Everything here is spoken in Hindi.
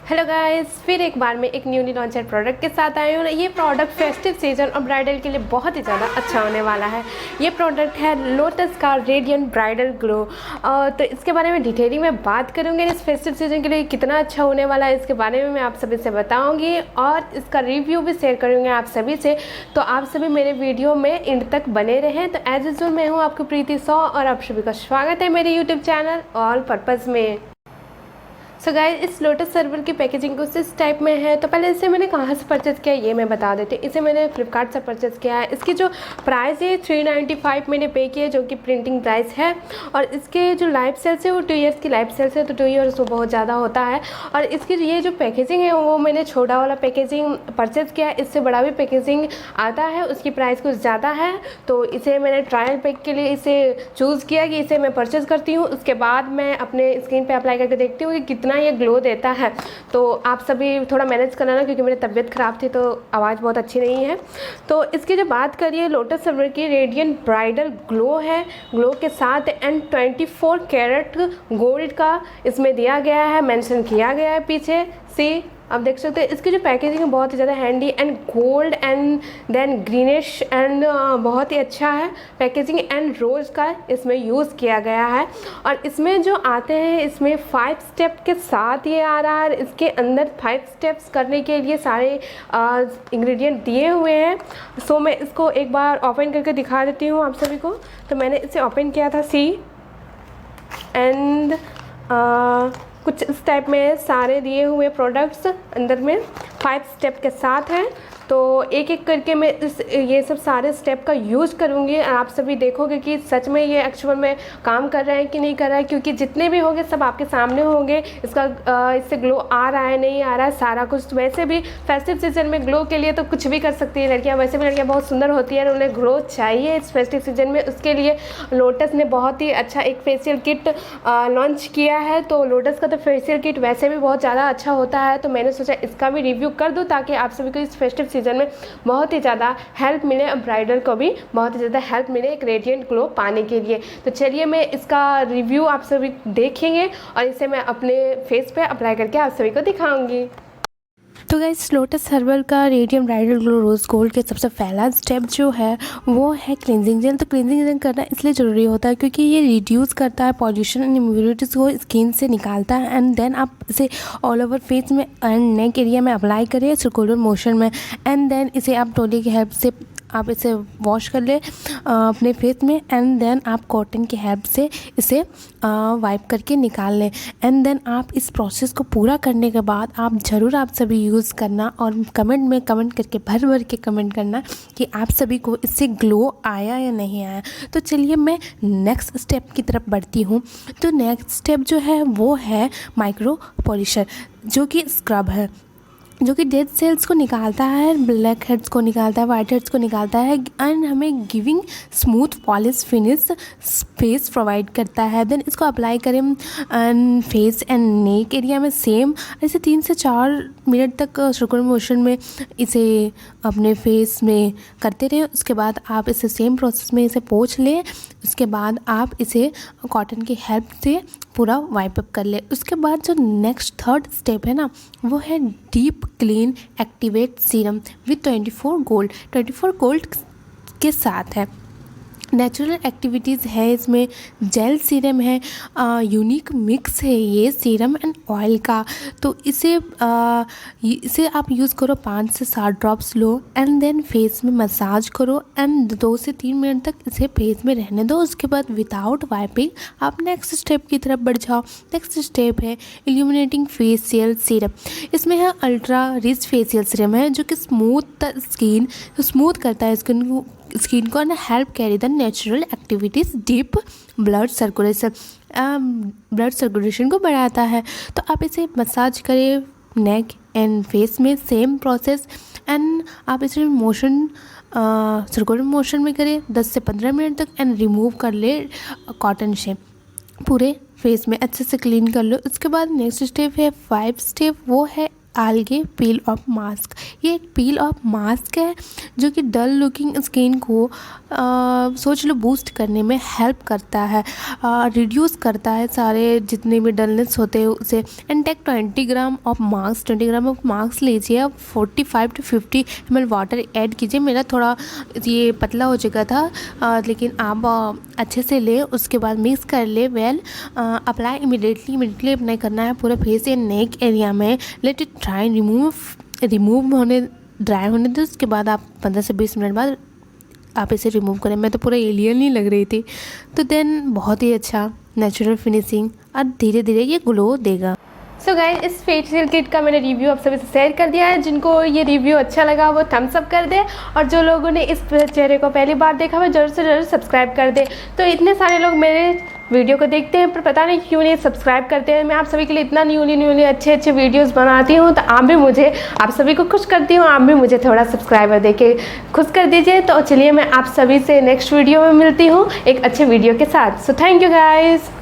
हेलो गाइस, फिर एक बार मैं एक न्यूली लॉन्चर प्रोडक्ट के साथ आई हूँ। ये प्रोडक्ट फेस्टिव सीजन और ब्राइडल के लिए बहुत ही ज़्यादा अच्छा होने वाला है। ये प्रोडक्ट है लोटस का रेडिएंट ब्राइडल ग्लो। तो इसके बारे में डिटेलिंग में बात करूँगी। इस फेस्टिव सीजन के लिए कितना अच्छा होने वाला है इसके बारे में मैं आप सभी से बताऊँगी और इसका रिव्यू भी शेयर करूँगी आप सभी से। तो आप सभी मेरे वीडियो में एंड तक बने रहें। तो एज यूजुअल मैं हूँ आपकी प्रीति सौ और आप सभी का स्वागत है मेरे यूट्यूब चैनल ऑल पर्पज़ में। सो गाइस, इस लोटस हर्बल की पैकेजिंग कुछ इस टाइप में है। तो पहले इसे मैंने कहाँ से परचेज़ किया ये मैं बता देती हूँ। इसे मैंने फ्लिपकार्ट से परचेज़ किया है। इसकी जो प्राइस है 395 मैंने पे किया, जो कि प्रिंटिंग प्राइस है। और इसके जो लाइफ सेल्स है वो 2 ईयर्स की लाइफ सेल्स है, तो 2 ईयर्स वो बहुत ज़्यादा होता है। और इसकी ये जो पैकेजिंग है वो मैंने छोटा वाला पैकेजिंग परचेज़ किया है। इससे बड़ा भी पैकेजिंग आता है, उसकी प्राइस कुछ ज़्यादा है। तो इसे मैंने ट्रायल पैक के लिए इसे चूज़ किया कि इसे मैं परचेज़ करती हूँ। उसके बाद मैं अपने स्किन पर अप्लाई करके देखती हूँ कि कितना ये ग्लो देता है। तो आप सभी थोड़ा मैनेज कर लेना, क्योंकि मेरी तबीयत ख़राब थी तो आवाज़ बहुत अच्छी नहीं है। तो इसकी जो बात करिए, लोटस हर्बल की रेडिएंट ब्राइडल ग्लो है। ग्लो के साथ एंड 24 कैरेट गोल्ड का इसमें दिया गया है, मेंशन किया गया है पीछे। सी आप देख सकते हैं इसकी जो पैकेजिंग है बहुत ही ज़्यादा handy and gold and then greenish and बहुत ही अच्छा है पैकेजिंग एंड रोज़ का इसमें यूज़ किया गया है। और इसमें जो आते हैं इसमें 5 स्टेप के साथ ये आ रहा है। इसके अंदर 5 स्टेप्स करने के लिए सारे इंग्रेडिएंट दिए हुए हैं। सो मैं इसको एक बार ओपन करके दिखा देती हूँ आप सभी को। तो मैंने इसे ओपन किया था सी एंड कुछ इस टाइप में सारे दिए हुए प्रोडक्ट्स अंदर में 5 स्टेप के साथ हैं। तो एक एक करके मैं ये सब सारे स्टेप का यूज़ करूँगी। आप सभी देखोगे कि सच में ये एक्चुअल में काम कर रहा है कि नहीं कर रहा है, क्योंकि जितने भी होंगे सब आपके सामने होंगे। इसका इससे ग्लो आ रहा है नहीं आ रहा है सारा कुछ। वैसे भी फेस्टिव सीजन में ग्लो के लिए तो कुछ भी कर सकती है लड़कियाँ। वैसे भी लड़कियाँ बहुत सुंदर होती है और उन्हें ग्लो चाहिए इस फेस्टिव सीजन में। उसके लिए लोटस ने बहुत ही अच्छा एक फेशियल किट लॉन्च किया है। तो लोटस का तो फेशियल किट वैसे भी बहुत ज़्यादा अच्छा होता है, तो मैंने सोचा इसका भी रिव्यू कर दूँ ताकि आप सभी को इस फेस्टिव सीजन में बहुत ही ज़्यादा हेल्प मिले और ब्राइडल को भी बहुत ही ज़्यादा हेल्प मिले एक रेडिएंट ग्लो पाने के लिए। तो चलिए मैं इसका रिव्यू आप सभी देखेंगे और इसे मैं अपने फेस पे अप्लाई करके आप सभी को दिखाऊंगी। तो गाइस, लोटस हर्बल का radium bridal glow rose gold के सबसे पहला स्टेप जो है वो है क्लींजिंग जेल। तो क्लींजिंग जेल करना इसलिए ज़रूरी होता है क्योंकि ये रिड्यूस करता है पॉल्यूशन एंड इम्प्योरिटीज़ को स्किन से निकालता है। एंड देन आप इसे ऑल ओवर फेस में एंड नेक एरिया में अप्लाई करिए सर्कुलर मोशन में। एंड देन इसे आप टोली की हेल्प से आप इसे वॉश कर ले अपने फेस में। एंड देन आप कॉटन की हेल्प से इसे वाइप करके निकाल लें। एंड देन आप इस प्रोसेस को पूरा करने के बाद आप ज़रूर आप सभी यूज़ करना और कमेंट में कमेंट करके भर भर के कमेंट करना कि आप सभी को इससे ग्लो आया या नहीं आया। तो चलिए मैं नेक्स्ट स्टेप की तरफ बढ़ती हूँ। तो नेक्स्ट स्टेप जो है वो है माइक्रो पॉलिशर, जो कि स्क्रब है, जो कि डेड सेल्स को निकालता है, ब्लैक हेड्स को निकालता है, वाइट हेड्स को निकालता है एंड हमें giving smooth polish finish face provide करता है। देन इसको अप्लाई करें and face and neck area में सेम ऐसे 3 से 4 मिनट तक सर्कुलर मोशन में इसे अपने फेस में करते रहें। उसके बाद आप इसे सेम प्रोसेस में इसे पोंछ लें। उसके बाद आप इसे कॉटन की हेल्प से पूरा वाइप अप कर ले। उसके बाद जो नेक्स्ट थर्ड स्टेप है ना वो है deep clean activate serum with 24 gold के साथ है। नेचुरल एक्टिविटीज़ है इसमें, जेल सीरम है, यूनिक मिक्स है ये सीरम एंड ऑयल का। तो इसे आप यूज़ करो 5 से 7 ड्रॉप्स लो एंड देन फेस में मसाज करो एंड 2 से 3 मिनट तक इसे फेस में रहने दो। उसके बाद विदाउट वाइपिंग आप नेक्स्ट स्टेप की तरफ बढ़ जाओ। नेक्स्ट स्टेप है इल्यूमिनेटिंग फेशियल सीरम। इसमें है अल्ट्रा रिच फेशियल सीरम है, जो कि स्मूथ करता है स्किन को and help carry the natural activities deep blood circulation को बढ़ाता है। तो आप इसे मसाज करें नेक एंड फेस में, सेम प्रोसेस। एंड आप इसे सर्कुलर मोशन में करें 10 से 15 मिनट तक एंड रिमूव कर ले कॉटन से। पूरे फेस में अच्छे से क्लीन कर लो। उसके बाद नेक्स्ट स्टेप है 5 स्टेप, वो है आल्गे पील ऑफ मास्क। ये एक पील ऑफ मास्क है जो कि डल लुकिंग स्किन को सोच लो बूस्ट करने में हेल्प करता है, रिड्यूस करता है सारे जितने भी डलनेस होते हैं उसे। And take 20 gram of mask, 20 gram of mask लीजिए। अब 45 to 50 ml वाटर ऐड कीजिए। मेरा थोड़ा ये पतला हो चुका था, लेकिन आप अच्छे से ले, उसके बाद मिक्स कर ले वेल। अप्लाई इमिडिएटली अप्लाई करना है पूरे फेस एंड नेक एरिया में। लेट इट ड्राई, रिमूव होने, ड्राई होने दो। उसके बाद आप 15 से 20 मिनट बाद आप इसे रिमूव करें। मैं तो पूरा एलियन ही लग रही थी। तो देन बहुत ही अच्छा नेचुरल फिनिशिंग और धीरे धीरे ये ग्लो देगा। सो गाइस, इस फेशियल किट का मैंने रिव्यू आप सभी से शेयर कर दिया है। जिनको ये रिव्यू अच्छा लगा वो थम्स अप कर दे, और जो लोगों ने इस चेहरे को पहली बार देखा वो ज़रूर से ज़रूर सब्सक्राइब कर दे। तो इतने सारे लोग मेरे वीडियो को देखते हैं पर पता नहीं क्यों नहीं सब्सक्राइब करते हैं। मैं आप सभी के लिए इतना न्यूली अच्छे वीडियोस बनाती हूँ, तो आप सभी को खुश करती हूँ। आप भी मुझे थोड़ा सब्सक्राइबर देके खुश कर दीजिए। तो चलिए मैं आप सभी से नेक्स्ट वीडियो में मिलती हूँ एक अच्छे वीडियो के साथ। So thank you guys.